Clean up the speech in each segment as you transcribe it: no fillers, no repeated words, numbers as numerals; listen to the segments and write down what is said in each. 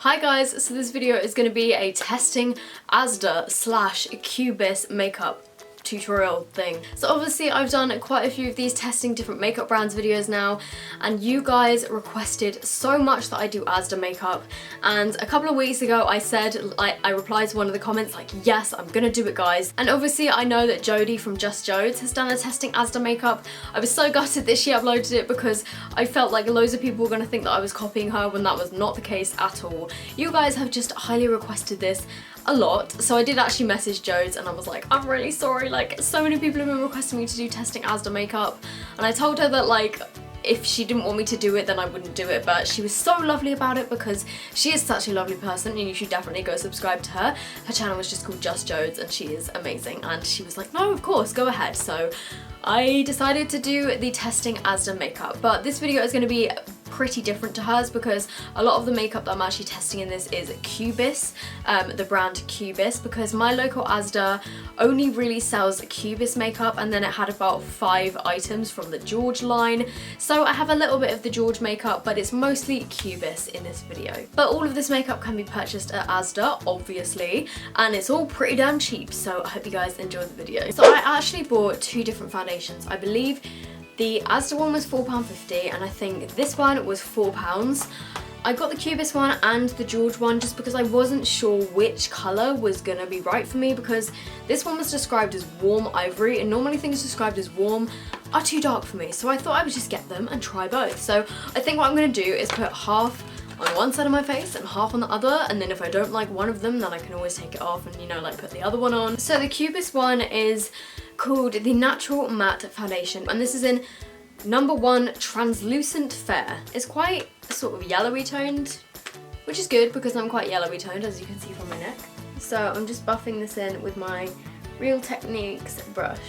Hi guys, so this video is going to be a testing ASDA / Kubiss makeup tutorial thing. So obviously I've done quite a few of these testing different makeup brands videos now, and you guys requested so much that I do ASDA makeup, and a couple of weeks ago I said, I replied to one of the comments like, yes, I'm gonna do it guys. And obviously I know that Jodie from Just Jodes has done a testing ASDA makeup. I was so gutted that she uploaded it because I felt like loads of people were gonna think that I was copying her when that was not the case at all. You guys have just highly requested this a lot, so I did actually message Jodes and I was like, I'm really sorry, like so many people have been requesting me to do testing ASDA makeup, and I told her that like if she didn't want me to do it then I wouldn't do it, but she was so lovely about it because she is such a lovely person and you should definitely go subscribe to her. Her channel was just called Just Jodes and she is amazing, and she was like, no, of course, go ahead. So I decided to do the testing ASDA makeup, but this video is going to be pretty different to hers because a lot of the makeup that I'm actually testing in this is Kubiss, the brand Kubiss, because my local ASDA only really sells Kubiss makeup, and then it had about 5 items from the George line. So I have a little bit of the George makeup, but it's mostly Kubiss in this video. But all of this makeup can be purchased at ASDA, obviously, and it's all pretty damn cheap, so I hope you guys enjoy the video. So I actually bought 2 different foundations. I believe the ASDA one was £4.50 and I think this one was £4. I got the Kubiss one and the George one just because I wasn't sure which colour was gonna be right for me, because this one was described as warm ivory and normally things described as warm are too dark for me, so I thought I would just get them and try both. So I think what I'm gonna do is put half on one side of my face and half on the other, and then if I don't like one of them then I can always take it off and, you know, like put the other one on. So the Kubiss one is called the Natural Matte Foundation, and this is in number 1 Translucent Fair. It's quite sort of yellowy toned, which is good because I'm quite yellowy toned, as you can see from my neck. So I'm just buffing this in with my Real Techniques brush.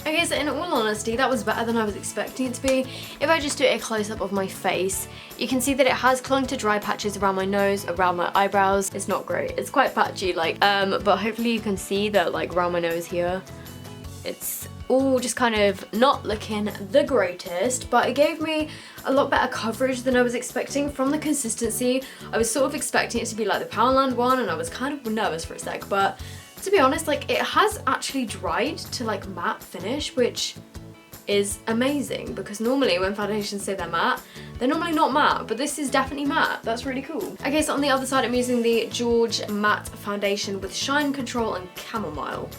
Okay, so in all honesty, that was better than I was expecting it to be. If I just do a close-up of my face, you can see that it has clung to dry patches around my nose, around my eyebrows. It's not great. It's quite patchy, like, but hopefully you can see that, like, around my nose here, it's all just kind of not looking the greatest, but it gave me a lot better coverage than I was expecting from the consistency. I was sort of expecting it to be like the Poundland one, and I was kind of nervous for a sec, but to be honest, like, it has actually dried to like matte finish, which is amazing because normally when foundations say they're matte, they're normally not matte, but this is definitely matte. That's really cool. Okay, so on the other side I'm using the George Matte Foundation with Shine Control and Chamomile.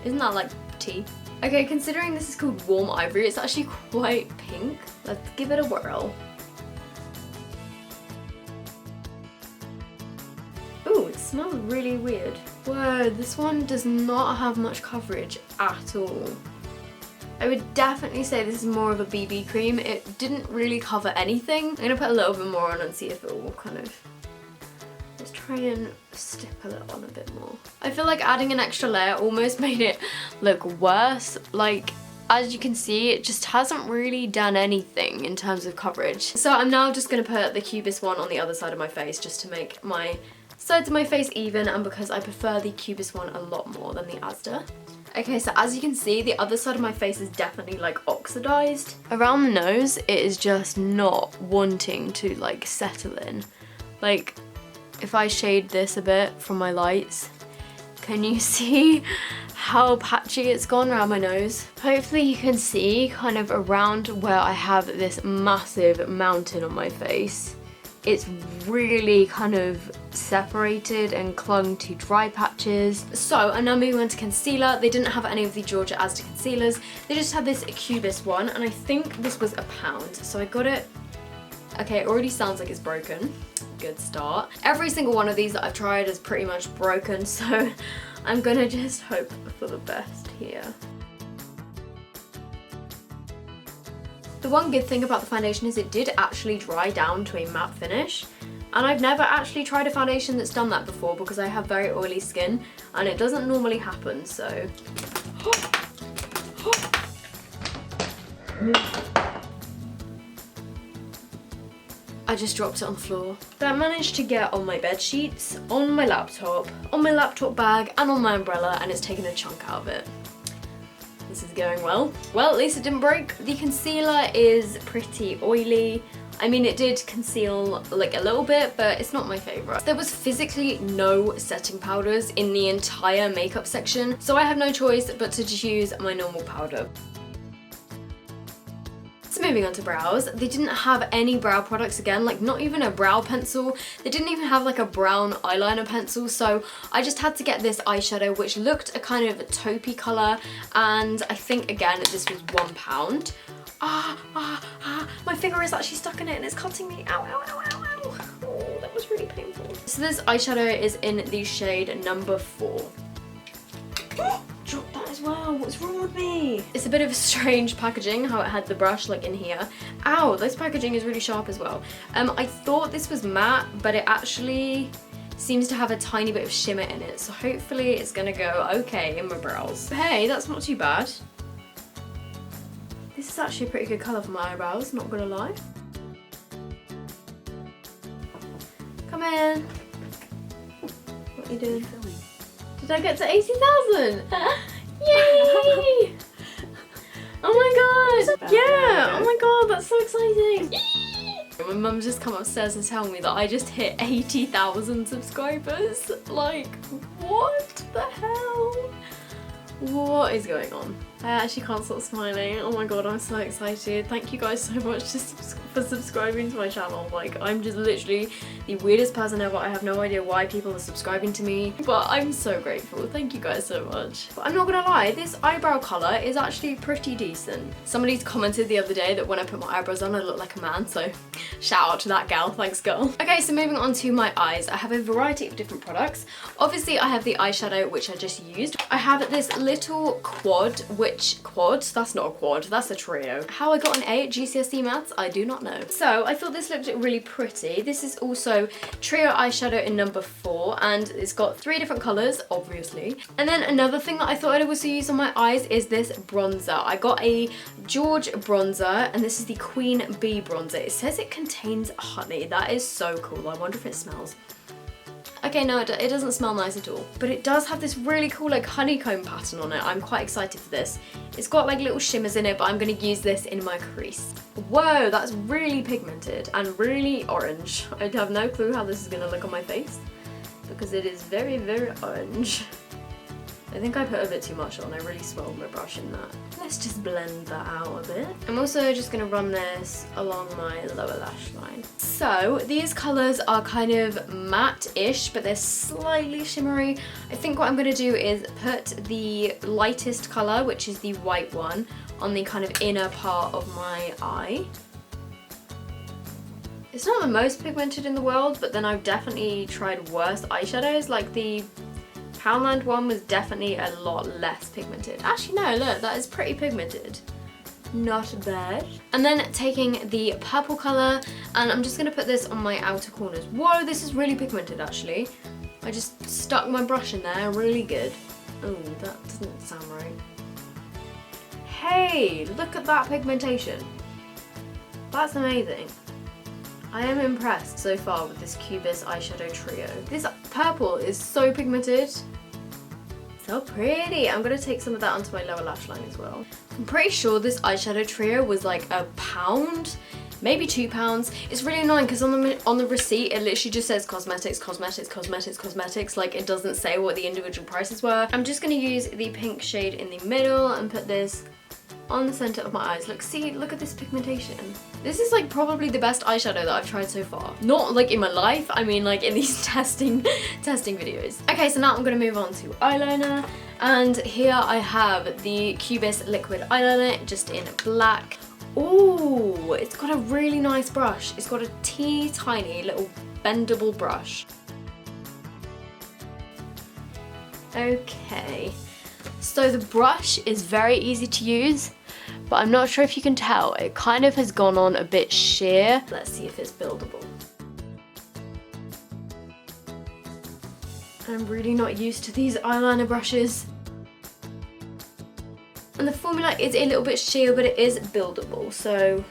Isn't that like tea? Okay, considering this is called Warm Ivory, it's actually quite pink. Let's give it a whirl. Ooh, it smells really weird. Whoa, this one does not have much coverage at all. I would definitely say this is more of a BB cream. It didn't really cover anything. I'm gonna put a little bit more on and see if it will kind of... Let's try and stipple it on a bit more. I feel like adding an extra layer almost made it look worse. Like, as you can see, it just hasn't really done anything in terms of coverage. So I'm now just gonna put the Kubiss one on the other side of my face just to make my sides of my face even, and because I prefer the Kubiss one a lot more than the ASDA. Okay, so as you can see, the other side of my face is definitely like oxidized. Around the nose, it is just not wanting to like settle in. Like, if I shade this a bit from my lights, can you see how patchy it's gone around my nose? Hopefully you can see kind of around where I have this massive mountain on my face. It's really kind of separated and clung to dry patches. So I'm now moving on to concealer. They didn't have any of the Georgia ASDA concealers. They just had this Kubiss one, and I think this was £1. So I got it. Okay, it already sounds like it's broken. Good start. Every single one of these that I've tried is pretty much broken, so I'm gonna just hope for the best here. The one good thing about the foundation is it did actually dry down to a matte finish, and I've never actually tried a foundation that's done that before because I have very oily skin and it doesn't normally happen, so... I just dropped it on the floor. That managed to get on my bed sheets, on my laptop bag, and on my umbrella, and it's taken a chunk out of it. This is going well. Well, at least it didn't break. The concealer is pretty oily. I mean, it did conceal like a little bit, but it's not my favourite. There was physically no setting powders in the entire makeup section, so I have no choice but to just use my normal powder. So moving on to brows, they didn't have any brow products again, like not even a brow pencil. They didn't even have like a brown eyeliner pencil, so I just had to get this eyeshadow, which looked a kind of taupey colour, and I think again this was £1. My finger is actually stuck in it and it's cutting me. Ow, ow, ow, ow, ow. Oh, that was really painful. So this eyeshadow is in the shade number 4. Drop that as well, what's wrong with me? It's a bit of a strange packaging, how it had the brush like in here. Ow, this packaging is really sharp as well. I thought this was matte, but it actually seems to have a tiny bit of shimmer in it, so hopefully it's gonna go okay in my brows. Hey, that's not too bad. This is actually a pretty good colour for my eyebrows, not gonna lie. Come in. What are you doing? Did I get to 80,000? Yay! Oh my god! Yeah! Oh my god, that's so exciting! My mum just come upstairs and tell me that I just hit 80,000 subscribers. Like, what the hell? What is going on? I actually can't stop smiling. Oh my god, I'm so excited. Thank you guys so much for subscribing to my channel. Like, I'm just literally the weirdest person ever. I have no idea why people are subscribing to me, but I'm so grateful. Thank you guys so much. But I'm not gonna lie, this eyebrow colour is actually pretty decent. Somebody commented the other day that when I put my eyebrows on I look like a man, so shout out to that gal. Thanks, girl. Okay, so moving on to my eyes. I have a variety of different products. Obviously, I have the eyeshadow, which I just used. I have this little quad, that's not a quad, that's a trio. How I got an A at GCSE maths, I do not know. So I thought this looked really pretty. This is also trio eyeshadow in number 4, and it's got 3 different colours, obviously. And then another thing that I thought I'd also use on my eyes is this bronzer. I got a George bronzer, and this is the Queen Bee bronzer. It says it contains honey. That is so cool. I wonder if it smells. Okay, no, it doesn't smell nice at all. But it does have this really cool like honeycomb pattern on it. I'm quite excited for this. It's got like little shimmers in it, but I'm gonna use this in my crease. Whoa, that's really pigmented and really orange. I have no clue how this is gonna look on my face because it is very, very orange. I think I put a bit too much on. I really swelled my brush in that. Let's just blend that out a bit. I'm also just gonna run this along my lower lash line. So these colours are kind of matte-ish, but they're slightly shimmery. I think what I'm gonna do is put the lightest colour, which is the white one, on the kind of inner part of my eye. It's not the most pigmented in the world, but then I've definitely tried worse eyeshadows, like the Poundland one was definitely a lot less pigmented. Actually no, look, that is pretty pigmented. Not bad. And then taking the purple colour, and I'm just going to put this on my outer corners. Whoa, this is really pigmented actually. I just stuck my brush in there really good. Oh, that doesn't sound right. Hey, look at that pigmentation. That's amazing. I am impressed so far with this Kubiss eyeshadow trio. This purple is so pigmented. So pretty. I'm going to take some of that onto my lower lash line as well. I'm pretty sure this eyeshadow trio was like £1, maybe £2. It's really annoying because on the receipt it literally just says cosmetics, cosmetics, cosmetics, cosmetics. Like it doesn't say what the individual prices were. I'm just going to use the pink shade in the middle and put this on the center of my eyes. Look, see, look at this pigmentation. This is like probably the best eyeshadow that I've tried so far. Not like in my life, I mean like in these testing videos. Okay, so now I'm gonna move on to eyeliner. And here I have the Kubiss liquid eyeliner, just in black. Ooh, it's got a really nice brush. It's got a teeny tiny little bendable brush. Okay, so the brush is very easy to use, but I'm not sure if you can tell, it kind of has gone on a bit sheer. Let's see if it's buildable. I'm really not used to these eyeliner brushes. And the formula is a little bit sheer, but it is buildable, so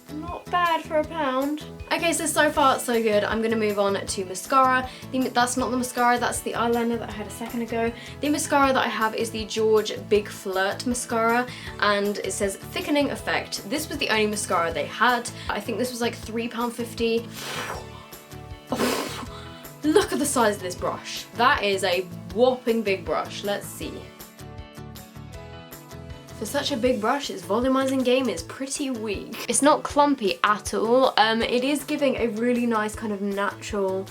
I'm not bad for £1. Okay, so far so good. I'm gonna move on to mascara. That's not the mascara, that's the eyeliner that I had a second ago. The mascara that I have is the George Big Flirt mascara, and it says thickening effect. This was the only mascara they had. I think this was like £3.50. Oh, look at the size of this brush. That is a whopping big brush. Let's see. For such a big brush, its volumizing game is pretty weak. It's not clumpy at all. It is giving a really nice kind of natural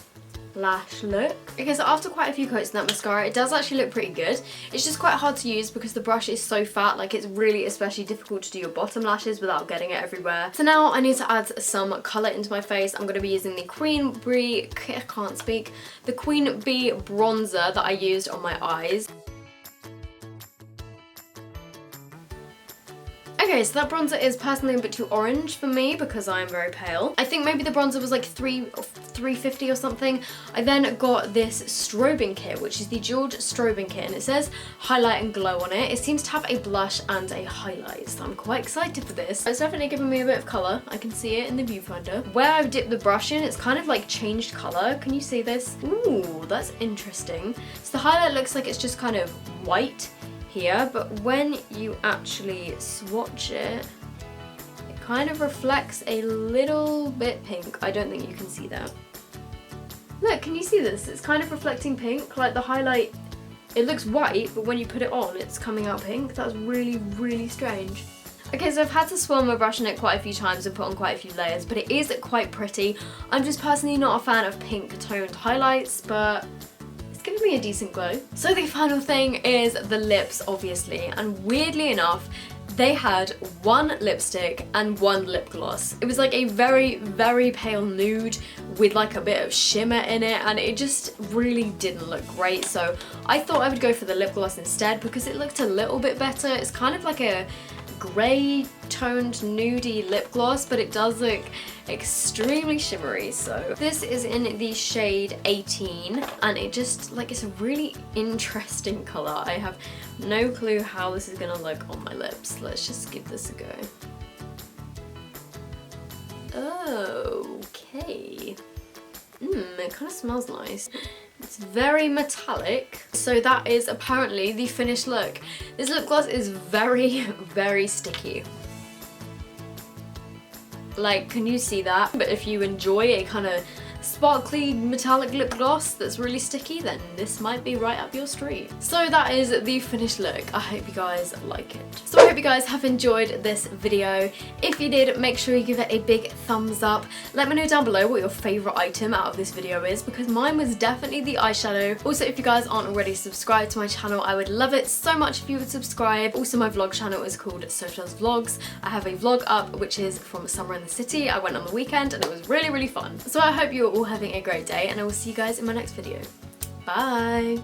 lash look. Okay, so after quite a few coats in that mascara, it does actually look pretty good. It's just quite hard to use because the brush is so fat, like it's really especially difficult to do your bottom lashes without getting it everywhere. So now I need to add some colour into my face. I'm going to be using the Queen Bee bronzer that I used on my eyes. Okay, so that bronzer is personally a bit too orange for me because I am very pale. I think maybe the bronzer was like $3.50 or something. I then got this Strobing Kit, which is the George Strobing Kit, and it says highlight and glow on it. It seems to have a blush and a highlight, so I'm quite excited for this. It's definitely giving me a bit of colour. I can see it in the viewfinder. Where I've dipped the brush in, it's kind of like changed colour. Can you see this? Ooh, that's interesting. So the highlight looks like it's just kind of white here, but when you actually swatch it, it kind of reflects a little bit pink. I don't think you can see that. Look, can you see this? It's kind of reflecting pink, like the highlight, it looks white, but when you put it on, it's coming out pink. That's really, really strange. Okay, so I've had to swirl my brush in it quite a few times and put on quite a few layers, but it is quite pretty. I'm just personally not a fan of pink toned highlights, but giving me a decent glow. So the final thing is the lips, obviously, and weirdly enough, they had one lipstick and one lip gloss. It was like a very, very pale nude with like a bit of shimmer in it, and it just really didn't look great. So I thought I would go for the lip gloss instead because it looked a little bit better. It's kind of like a grey toned nudie lip gloss, but it does look extremely shimmery. So this is in the shade 18, and it just like, it's a really interesting colour. I have no clue how this is gonna look on my lips. Let's just give this a go. Okay. It kind of smells nice. It's very metallic. So that is apparently the finished look. This lip gloss is very, very sticky. Like, can you see that? But if you enjoy a kind of sparkly metallic lip gloss that's really sticky, then this might be right up your street. So that is the finished look. I hope you guys like it. So I hope you guys have enjoyed this video. If you did, make sure you give it a big thumbs up. Let me know down below what your favourite item out of this video is, because mine was definitely the eyeshadow. Also, if you guys aren't already subscribed to my channel, I would love it so much if you would subscribe. Also, my vlog channel is called Sophdoes Vlogs. I have a vlog up which is from summer in the city. I went on the weekend and it was really, really fun. So I hope you're all having a great day, and I will see you guys in my next video. Bye!